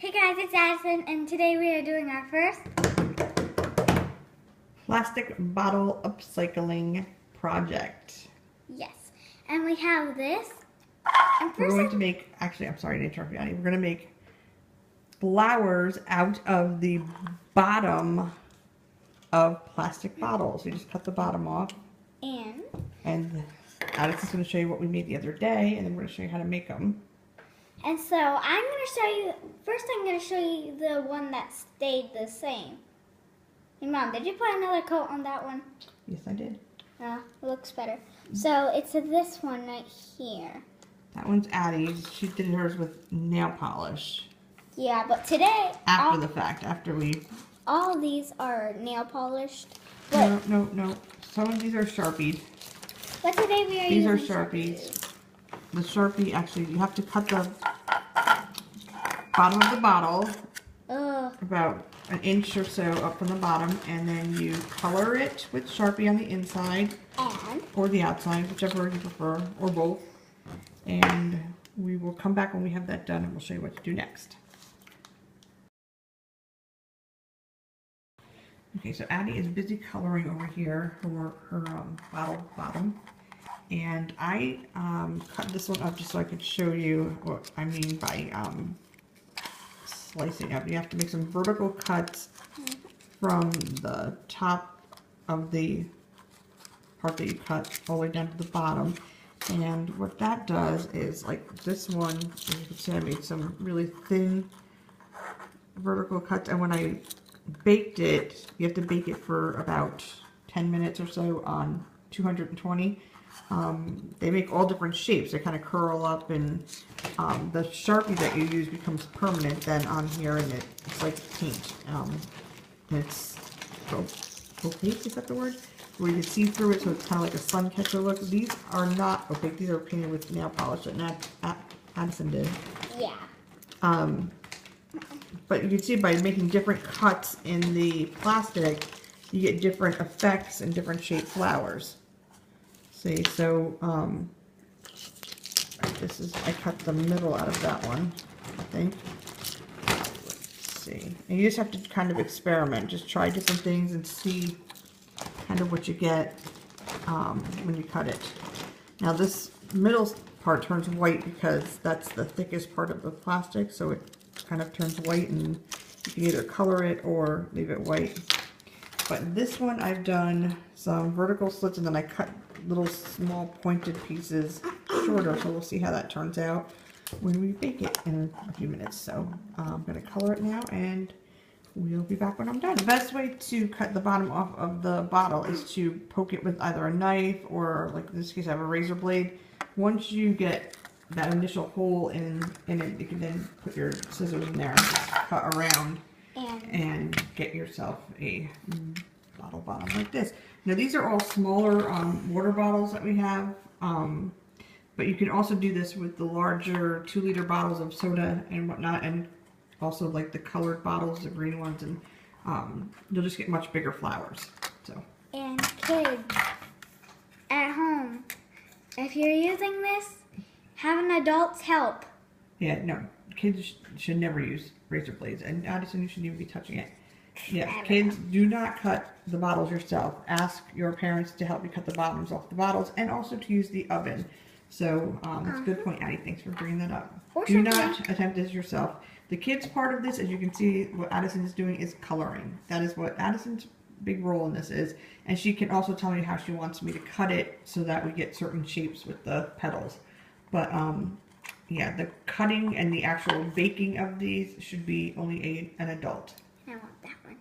Hey guys, it's Addison, and today we are doing our first plastic bottle upcycling project. Yes, and we have this. And We're going to make, actually, I'm sorry to interrupt you, Addi. We're going to make flowers out of the bottom of plastic bottles. You just cut the bottom off. And Addison's going to show you what we made the other day, and then we're going to show you how to make them. And so I'm going to show you, first I'm going to show you the one that stayed the same. Hey Mom, did you put another coat on that one? Yes, I did. Oh, it looks better. So it's this one right here. That one's Addi's. She did hers with nail polish. Yeah, but today... After the fact, after we... All these are nail polished. No. Some of these are Sharpied. But today we are These using are Sharpies. The Sharpie, actually, you have to cut the bottom of the bottle about an inch or so up from the bottom, and then you color it with Sharpie on the inside or the outside, whichever you prefer, or both. And we will come back when we have that done, and we'll show you what to do next. Okay, so Addi is busy coloring over here her bottle bottom. And I cut this one up just so I could show you what I mean by slicing up. You have to make some vertical cuts from the top of the part that you cut all the way down to the bottom. And what that does is, like this one, as you can see, I made some really thin vertical cuts. And when I baked it, you have to bake it for about 10 minutes or so on 220. They make all different shapes. They kind of curl up, and the Sharpie that you use becomes permanent then on here, and it's like paint. It's opaque, is that the word? Where you can see through it, so it's kind of like a sun catcher look. These are not opaque. These are painted with nail polish that Addison did. Yeah. But you can see by making different cuts in the plastic, you get different effects and different shaped flowers. See, so I cut the middle out of that one, I think. Let's see. And you just have to kind of experiment. Just try different things and see kind of what you get when you cut it. Now this middle part turns white because that's the thickest part of the plastic, so it kind of turns white, and you can either color it or leave it white. But this one I've done some vertical slits, and then I cut little small pointed pieces shorter, so we'll see how that turns out when we bake it in a few minutes. So I'm going to color it now, and we'll be back when I'm done. The best way to cut the bottom off of the bottle is to poke it with either a knife or, like in this case, I have a razor blade. Once you get that initial hole in it, you can then put your scissors in there and just cut around and get yourself a bottle bottom like this. Now these are all smaller water bottles that we have, but you can also do this with the larger 2-liter bottles of soda and whatnot, and also like the colored bottles, the green ones, and you'll just get much bigger flowers. So. And kids at home, if you're using this, have an adult's help. Yeah, no, kids should never use razor blades, and Addison, you shouldn't even be touching it. Yes, kids, do not cut the bottles yourself. Ask your parents to help you cut the bottoms off the bottles, and also to use the oven. So, it's a good point, Addi. Thanks for bringing that up. Do not attempt this yourself. The kids' part of this, as you can see, what Addison is doing is coloring. That is what Addison's big role in this is. And she can also tell me how she wants me to cut it so that we get certain shapes with the petals. But, yeah, the cutting and the actual baking of these should be only an adult. I want that one.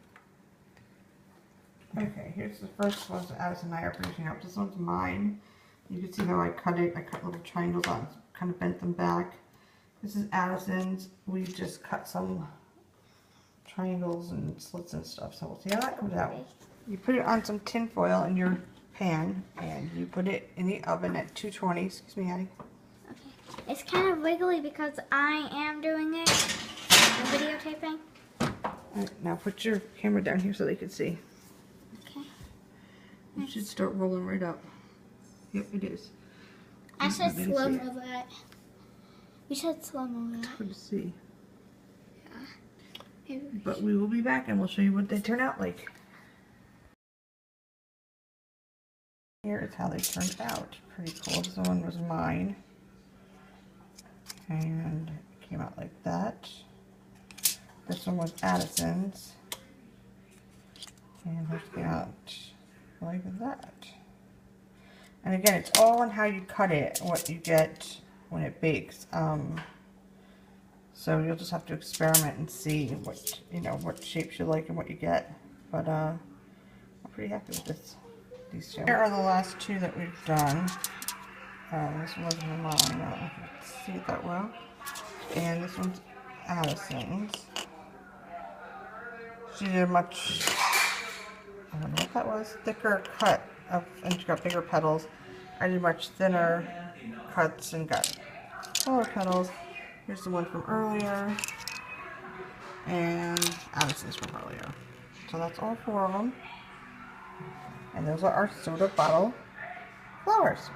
Okay, here's the first one that Addison and I are finishing up. This one's mine. You can see how I cut it. I cut little triangles on, kind of bent them back. This is Addison's. We just cut some triangles and slits and stuff. So we'll see how that comes out. You put it on some tin foil in your pan, and you put it in the oven at 220. Excuse me, Addi. Okay. It's kind of wiggly because I am doing it. I'm videotaping. Alright, now put your camera down here so they can see. Okay. You should start rolling right up. Yep, it is. I should slow-mo that. We should slow-mo that. It's hard to see. Yeah. But we will be back and we'll show you what they turn out like. Here is how they turned out. Pretty cool. This one was mine. And it came out like that. This one was Addison's. And this came out like that. And again, it's all on how you cut it and what you get when it bakes. So you'll just have to experiment and see what, you know, what shapes you like and what you get. But I'm pretty happy with these two. Here are the last two that we've done. This one wasn't mine. I don't know if you can see it that well. And this one's Addison's. She did a much, I don't know what that was, thicker cut of, and she got bigger petals. I did much thinner cuts and got smaller petals. Here's the one from earlier, and Addison's from earlier. So that's all 4 of them. And those are our soda bottle flowers.